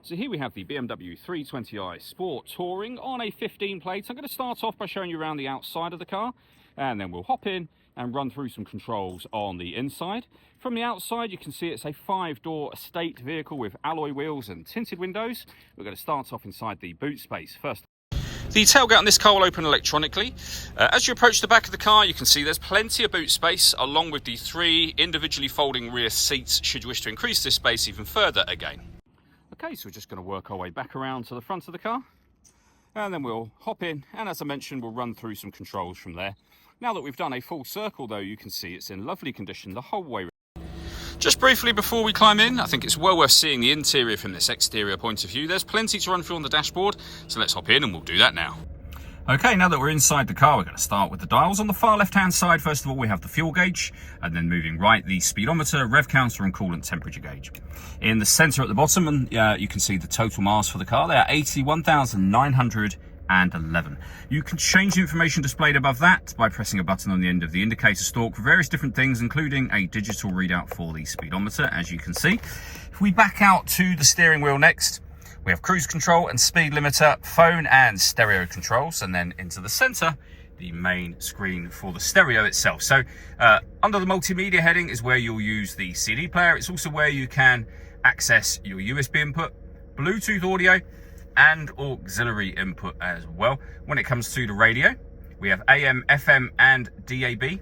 So here we have the BMW 320i Sport Touring on a 15 plate. I'm going to start off by showing you around the outside of the car, and then we'll hop in and run through some controls on the inside. From the outside, you can see it's a 5-door estate vehicle with alloy wheels and tinted windows. We're going to start off inside the boot space first. The tailgate on this car will open electronically. As you approach the back of the car, you can see there's plenty of boot space, along with the 3 individually folding rear seats, should you wish to increase this space even further again. Okay, so we're just going to work our way back around to the front of the car, and then we'll hop in, and as I mentioned, we'll run through some controls from there. Now that we've done a full circle, though, you can see it's in lovely condition the whole way. Just briefly before we climb in, I think it's well worth seeing the interior from this exterior point of view. There's plenty to run through on the dashboard, so let's hop in and we'll do that now. Okay, now that we're inside the car, we're going to start with the dials. On the far left-hand side, first of all, we have the fuel gauge, and then moving right, the speedometer, rev counter, and coolant temperature gauge. In the centre at the bottom, and you can see the total miles for the car. They are 81,911. You can change the information displayed above that by pressing a button on the end of the indicator stalk for various different things, including a digital readout for the speedometer, as you can see. If we back out to the steering wheel next, we have cruise control and speed limiter, phone and stereo controls, and then into the center, the main screen for the stereo itself. So under the multimedia heading is where you'll use the CD player. It's also where you can access your USB input, Bluetooth audio, and auxiliary input as well. When it comes to the radio, we have AM, FM, and DAB.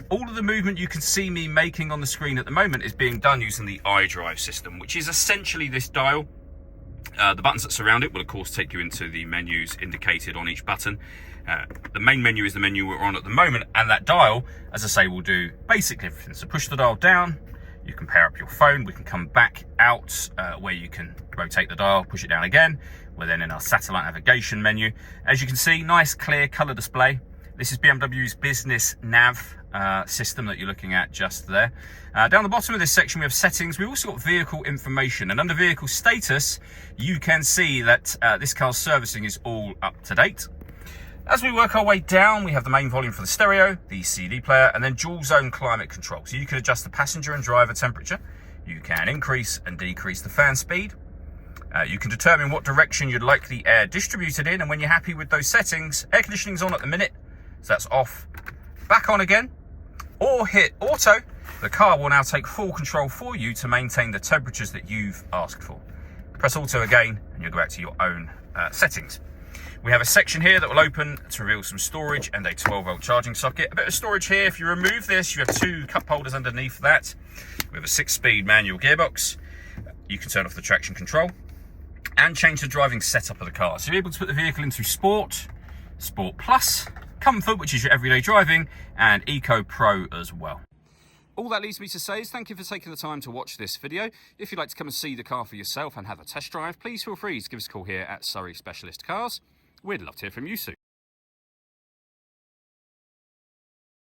All of the movement you can see me making on the screen at the moment is being done using the iDrive system, which is essentially this dial. The buttons that surround it will of course take you into the menus indicated on each button. The main menu is the menu we're on at the moment, and that dial, as I say, will do basically everything. So push the dial down, you can pair up your phone, we can come back out where you can rotate the dial, push it down again. We're then in our satellite navigation menu. As you can see, nice clear colour display. This is BMW's business nav system that you're looking at just there. Down the bottom of this section we have settings. We've also got vehicle information, and under vehicle status you can see that this car's servicing is all up to date. As we work our way down, we have the main volume for the stereo, the CD player, and then dual zone climate control. So you can adjust the passenger and driver temperature. You can increase and decrease the fan speed. You can determine what direction you'd like the air distributed in, and when you're happy with those settings, air conditioning's on at the minute, so that's off, back on again, or hit auto. The car will now take full control for you to maintain the temperatures that you've asked for. Press auto again, and you'll go back to your own settings. We have a section here that will open to reveal some storage and a 12-volt charging socket. A bit of storage here. If you remove this, you have 2 cup holders underneath that. We have a 6-speed manual gearbox. You can turn off the traction control and change the driving setup of the car. So you're able to put the vehicle into Sport, Sport Plus, Comfort, which is your everyday driving, and Eco Pro as well. All that leaves me to say is thank you for taking the time to watch this video. If you'd like to come and see the car for yourself and have a test drive, please feel free to give us a call here at Surrey Specialist Cars. We'd love to hear from you soon.